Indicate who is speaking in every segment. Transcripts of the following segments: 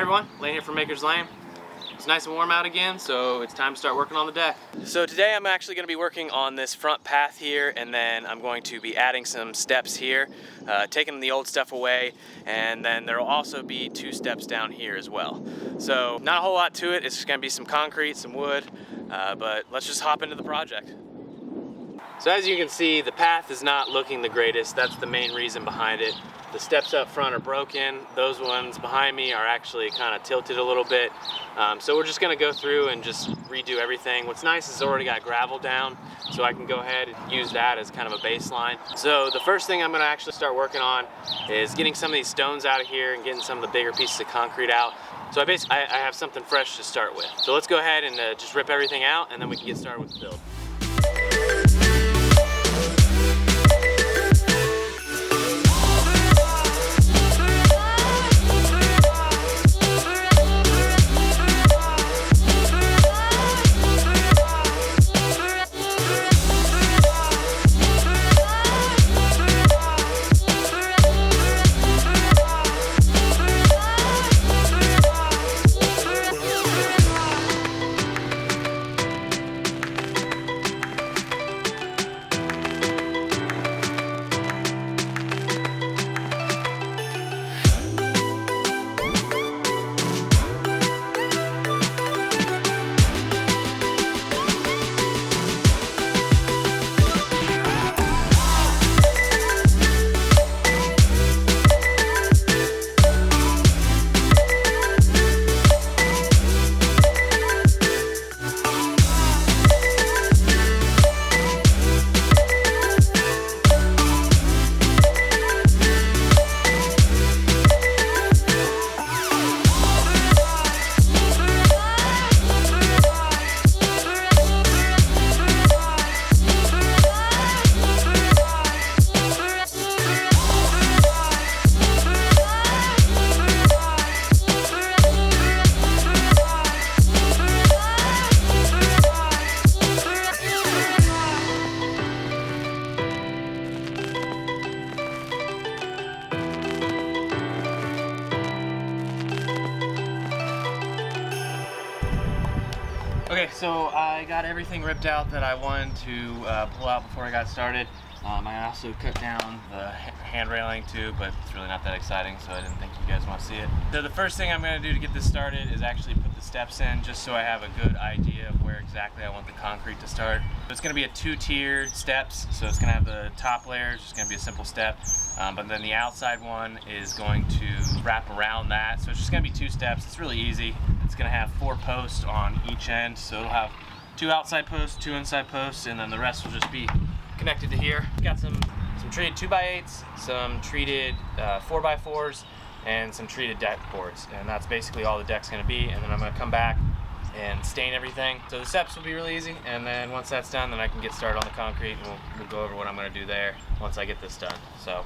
Speaker 1: everyone, Lane here from Maker's Lane. It's nice and warm out again, so it's time to start working on the deck. So today I'm actually going to be working on this front path here, and then I'm going to be adding some steps here, taking the old stuff away, and then there will also be 2 steps down here as well. So not a whole lot to it, it's just going to be some concrete, some wood, but let's just hop into the project. So as you can see, the path is not looking the greatest. That's the main reason behind it. The steps up front are broken. Those ones behind me are actually kind of tilted a little bit. So we're just gonna go through and just redo everything. What's nice is it's already got gravel down, so I can go ahead and use that as kind of a baseline. So the first thing I'm gonna actually start working on is getting some of these stones out of here and getting some of the bigger pieces of concrete out. So I have something fresh to start with. So let's go ahead and just rip everything out, and then we can get started with the build. Okay, so I got everything ripped out that I wanted to pull out before I got started. I also cut down the hand railing too, but it's really not that exciting, so I didn't think you guys want to see it. So the first thing I'm going to do to get this started is actually put the steps in, just so I have a good idea of where exactly I want the concrete to start. So it's going to be a 2-tiered steps, so it's going to have the top layer, it's just going to be a simple step, but then the outside one is going to wrap around that, so it's just going to be 2 steps. It's really easy. It's going to have 4 posts on each end, so it'll have 2 outside posts, 2 inside posts, and then the rest will just be connected to here. Got some treated 2x8s, some treated 4x4s, and some treated deck boards, and that's basically all the deck's going to be. And then I'm going to come back and stain everything. So the steps will be really easy, and then once that's done, then I can get started on the concrete, and we'll go over what I'm going to do there once I get this done. So.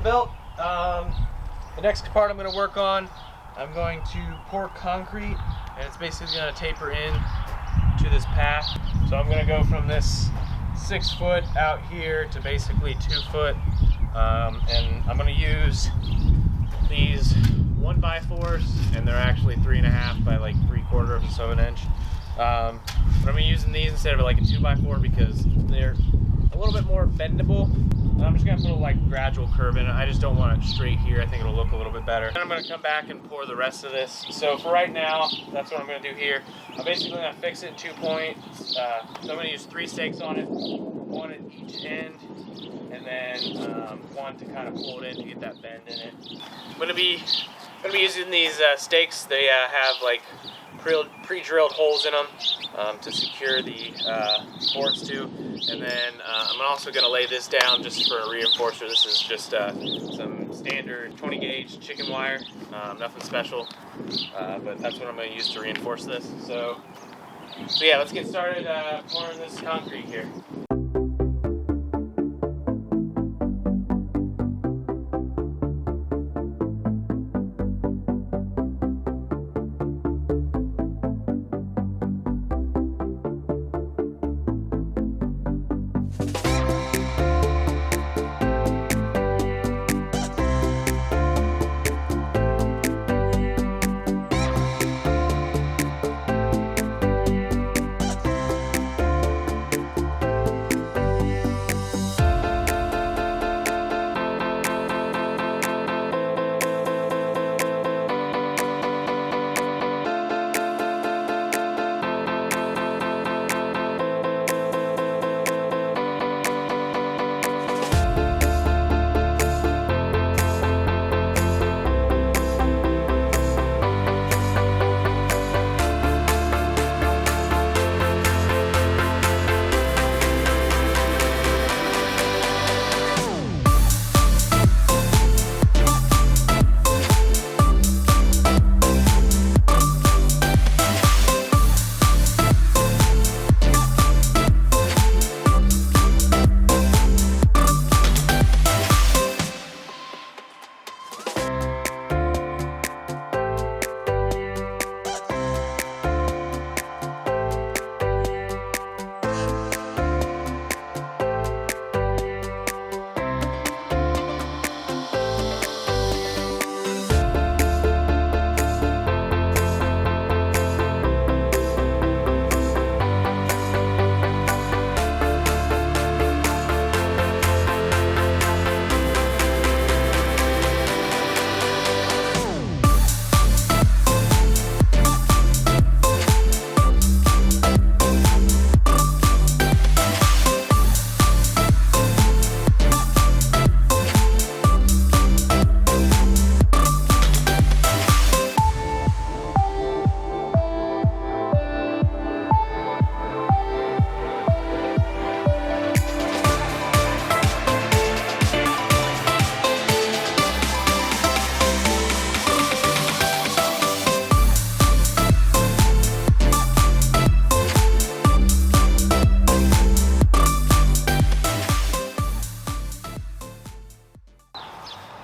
Speaker 1: built. The next part I'm going to work on, I'm going to pour concrete, and it's basically going to taper in to this path. So I'm going to go from this 6 foot out here to basically 2 foot, and I'm going to use these 1x4s, and they're actually 3.5 by like 3/4 of an inch. But I'm using these instead of like a 2x4 because they're a little bit more bendable. And I'm just gonna put a like gradual curve in it. I just don't want it straight here. I think it'll look a little bit better. Then I'm gonna come back and pour the rest of this. So for right now, that's what I'm gonna do here. I'm basically gonna fix it in 2 points. So I'm gonna use 3 stakes on it, 1 at each end, and then 1 to kind of pull it in to get that bend in it. I'm gonna be using these stakes. They have like pre-drilled holes in them to secure the boards to, and then I'm also going to lay this down just for a reinforcer. This is just some standard 20 gauge chicken wire, nothing special, but that's what I'm going to use to reinforce this. So yeah, let's get started pouring this concrete here.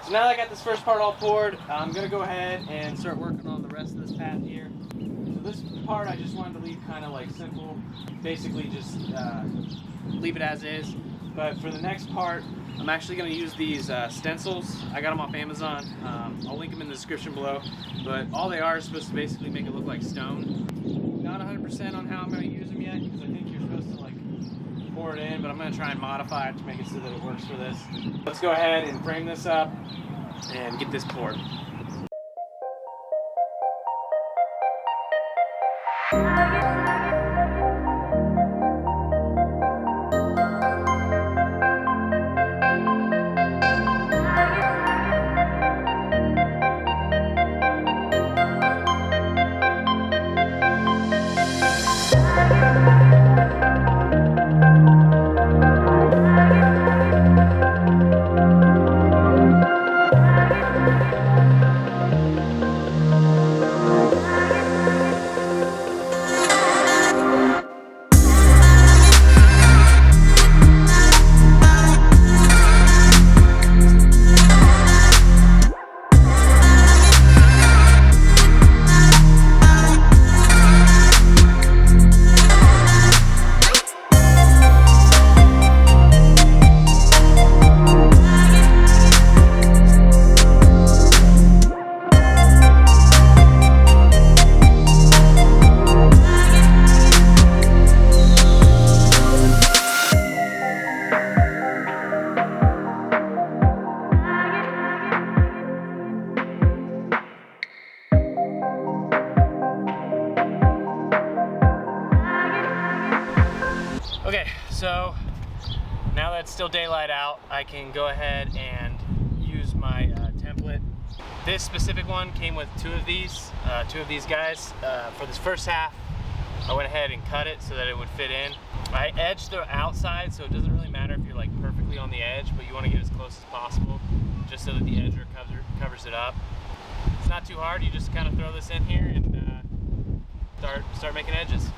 Speaker 1: So now that I got this first part all poured, I'm going to go ahead and start working on the rest of this path here. So this part I just wanted to leave kind of like simple, basically just leave it as is. But for the next part, I'm actually going to use these stencils. I got them off Amazon. I'll link them in the description below. But all they are is supposed to basically make it look like stone. Not 100% on how I'm going to use them yet, because I think you're supposed to like pour it in, but I'm going to try and modify it to make it so that it works for this. Let's go ahead and frame this up and get this poured. So now that it's still daylight out, I can go ahead and use my template. This specific one came with two of these guys. For this first half, I went ahead and cut it so that it would fit in. I edged the outside, so it doesn't really matter if you're like perfectly on the edge, but you want to get as close as possible, just so that the edger covers it up. It's not too hard. You just kind of throw this in here and start making edges.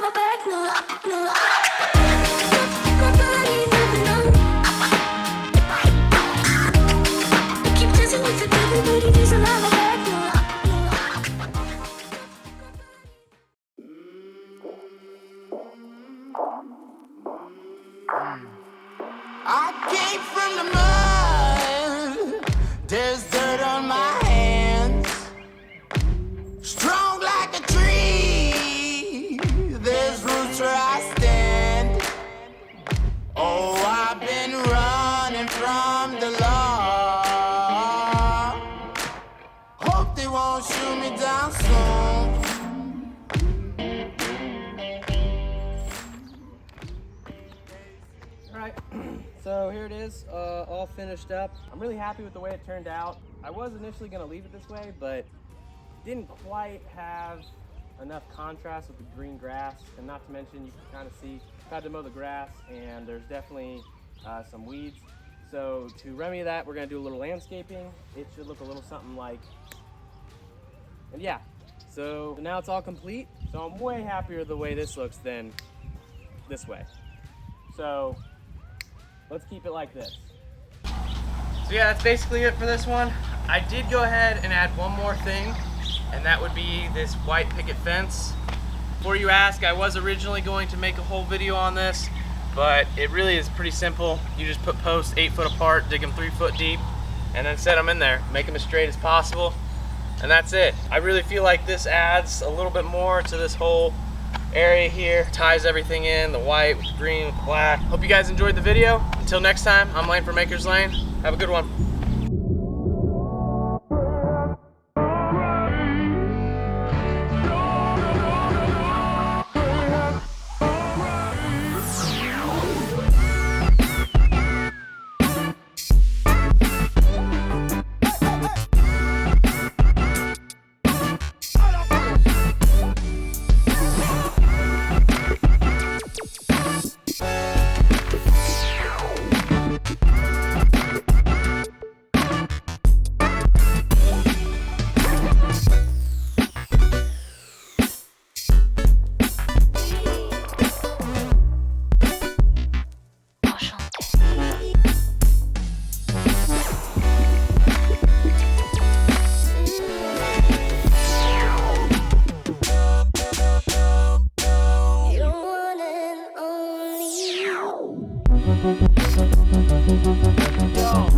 Speaker 2: have a back, no, no. My body moving on. I keep dancing with the devil, but he doesn't have a back, no, no.
Speaker 3: I came from the mud. There's dirt on my hands. Strong like a tree. There's roots where I stand. Oh, I've been running from the law. Hope they won't shoot me down soon.
Speaker 1: Alright, so here it is, all finished up. I'm really happy with the way it turned out. I was initially going to leave it this way, but didn't quite have enough contrast with the green grass, and not to mention you can kind of see I've had to mow the grass and there's definitely some weeds. So to remedy that, we're going to do a little landscaping. It should look a little something like, and yeah, so now it's all complete. So I'm way happier the way this looks than this way. So let's keep it like this. So yeah, that's basically it for this one. I did go ahead and add one more thing, and that would be this white picket fence. Before you ask, I was originally going to make a whole video on this, but it really is pretty simple. You just put posts 8 foot apart, dig them 3 foot deep, and then set them in there. Make them as straight as possible, and that's it. I really feel like this adds a little bit more to this whole area here. Ties everything in, the white with the green with the black. Hope you guys enjoyed the video. Until next time, I'm Lane from Maker's Lane. Have a good one.
Speaker 2: No.